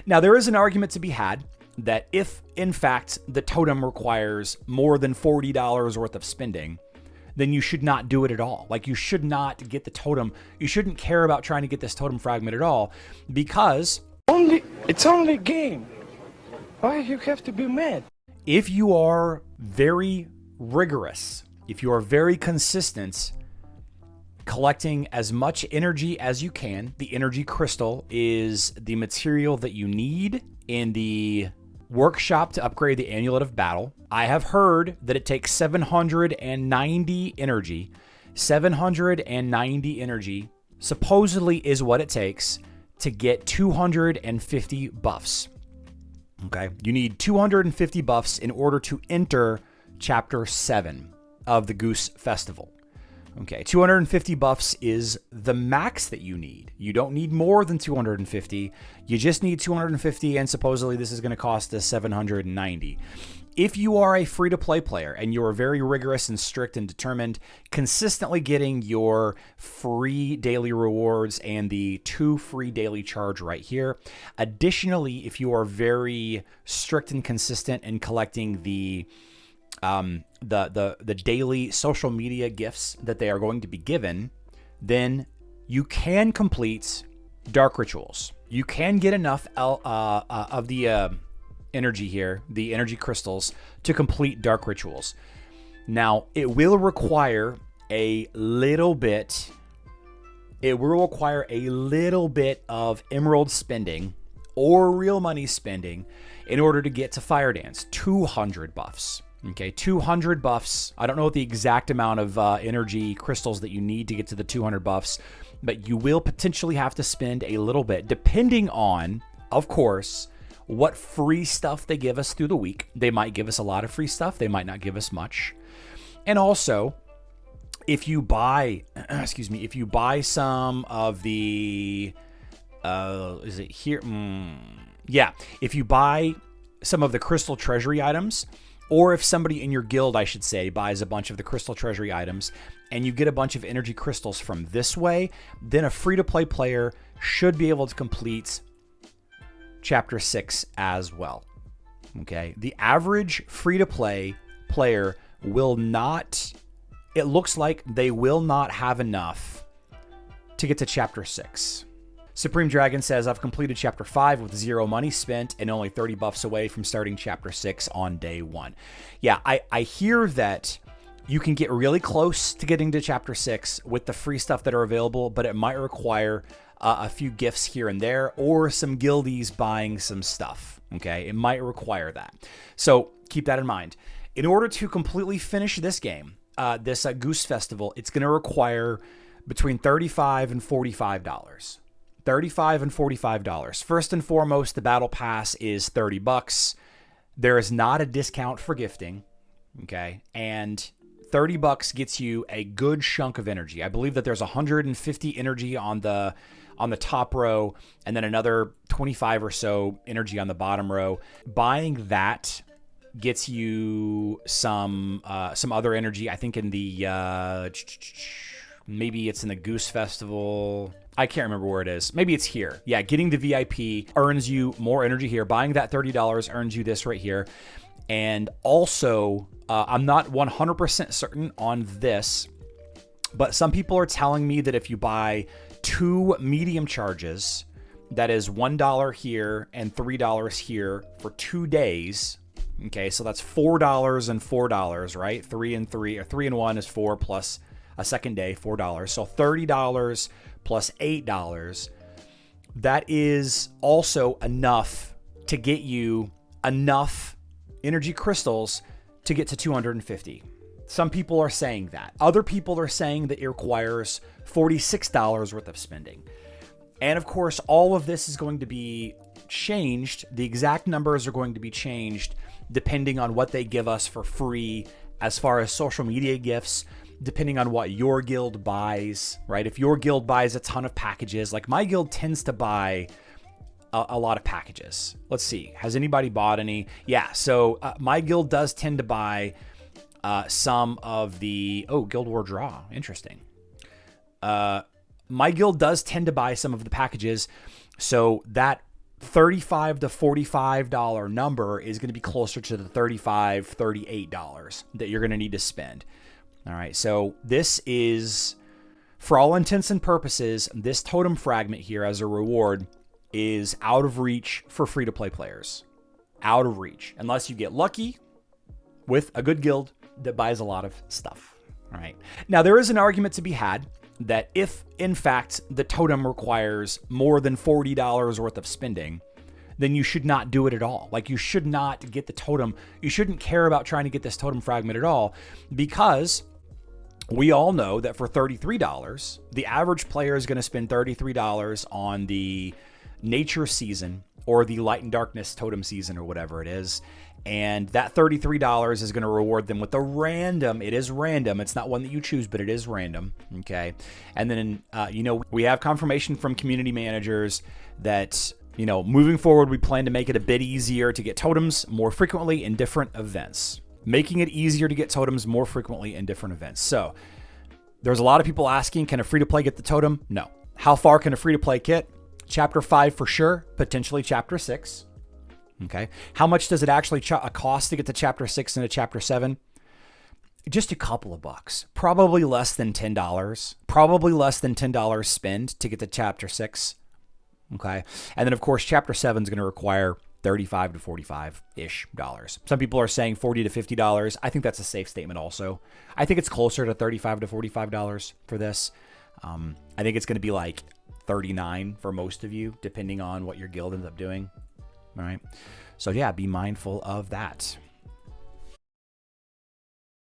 Now, there is an argument to be had that if, in fact, the totem requires more than $40 worth of spending, then you should not do it at all. Like, you should not get the totem. You shouldn't care about trying to get this totem fragment at all, because it's only a game. Why you have to be mad? If you are very rigorous, if you are very consistent, collecting as much energy as you can, the energy crystal is the material that you need in the workshop to upgrade the Amulet of Battle. I have heard that it takes 790 energy. 790 energy supposedly is what it takes to get 250 buffs. Okay, you need 250 buffs in order to enter Chapter 7 of the Guus Festival. Okay, 250 buffs is the max that you need. You don't need more than 250. You just need 250, and supposedly this is going to cost us 790. If you are a free-to-play player and you are very rigorous and strict and determined, consistently getting your free daily rewards and the 2 free daily charge right here. Additionally, if you are very strict and consistent in collecting the daily social media gifts that they are going to be given, then you can complete dark rituals. You can get enough of the energy here, the energy crystals, to complete dark rituals. Now, it will require a little bit of emerald spending or real money spending in order to get to Fire Dance. 200 buffs. Okay, 200 buffs. I don't know what the exact amount of energy crystals that you need to get to the 200 buffs, but you will potentially have to spend a little bit, depending on, of course, what free stuff they give us through the week. They might give us a lot of free stuff. They might not give us much. And also, if you buy, if you buy some of the, is it here? Yeah, if you buy some of the crystal treasury items, or if somebody in your guild, I should say, buys a bunch of the crystal treasury items and you get a bunch of energy crystals from this way, then a free-to-play player should be able to complete Chapter 6 as well. Okay, the average free-to-play player will not, it looks like they will not have enough to get to Chapter 6. Supreme Dragon says, I've completed Chapter 5 with 0 money spent and only 30 buffs away from starting Chapter 6 on day 1. Yeah, I hear that you can get really close to getting to Chapter 6 with the free stuff that are available, but it might require a few gifts here and there, or some guildies buying some stuff. Okay, it might require that. So keep that in mind. In order to completely finish this game, this Guus Festival, it's going to require between $35 and $45. $35 and $45. First and foremost, the battle pass is $30. There is not a discount for gifting, okay? And $30 gets you a good chunk of energy. I believe that there's 150 energy on the top row, and then another 25 or so energy on the bottom row. Buying that gets you some other energy. I think in the maybe it's in the Guus Festival. I can't remember where it is. Maybe it's here. Yeah, getting the VIP earns you more energy here. Buying that $30 earns you this right here. And also, I'm not 100% certain on this, but some people are telling me that if you buy 2 medium charges, that is $1 here and $3 here for 2 days. Okay, so that's $4 and $4, right? 3 and 3, or 3 and 1 is 4 plus a second day, $4. So $30 plus $8. That is also enough to get you enough energy crystals to get to 250. Some people are saying that. Other people are saying that it requires $46 worth of spending. And of course, all of this is going to be changed. The exact numbers are going to be changed depending on what they give us for free as far as social media gifts, depending on what your guild buys, right? If your guild buys a ton of packages, like my guild tends to buy a lot of packages. Let's see. Has anybody bought any? Yeah. So my guild does tend to buy some of the, Guild War Draw. Interesting. My guild does tend to buy some of the packages. So that $35 to $45 number is going to be closer to the $35, $38 that you're going to need to spend. All right, so this is, for all intents and purposes, this totem fragment here as a reward is out of reach for free-to-play players. Out of reach, unless you get lucky with a good guild that buys a lot of stuff. All right. Now, there is an argument to be had that if, in fact, the totem requires more than $40 worth of spending, then you should not do it at all. Like, you should not get the totem. You shouldn't care about trying to get this totem fragment at all, because we all know that for $33, the average player is going to spend $33 on the nature season or the light and darkness totem season or whatever it is. And that $33 is going to reward them with a random, it is random. It's not one that you choose, but it is random. Okay. And then, we have confirmation from community managers that, moving forward, we plan to make it a bit easier to get totems more frequently in different events. Making it easier to get totems more frequently in different events. So there's a lot of people asking, can a free-to-play get the totem? No. How far can a free-to-play get? Chapter 5 for sure, potentially Chapter 6. Okay. How much does it actually cost to get to Chapter 6 and to Chapter 7? Just a couple of bucks. Probably less than $10. Probably less than $10 spend to get to Chapter 6. Okay. And then, of course, Chapter 7 is going to require $35 to $45-ish dollars. Some people are saying $40 to $50. I think that's a safe statement also. I think it's closer to $35 to $45 for this. I think it's going to be like $39 for most of you, depending on what your guild ends up doing. All right. So yeah, be mindful of that.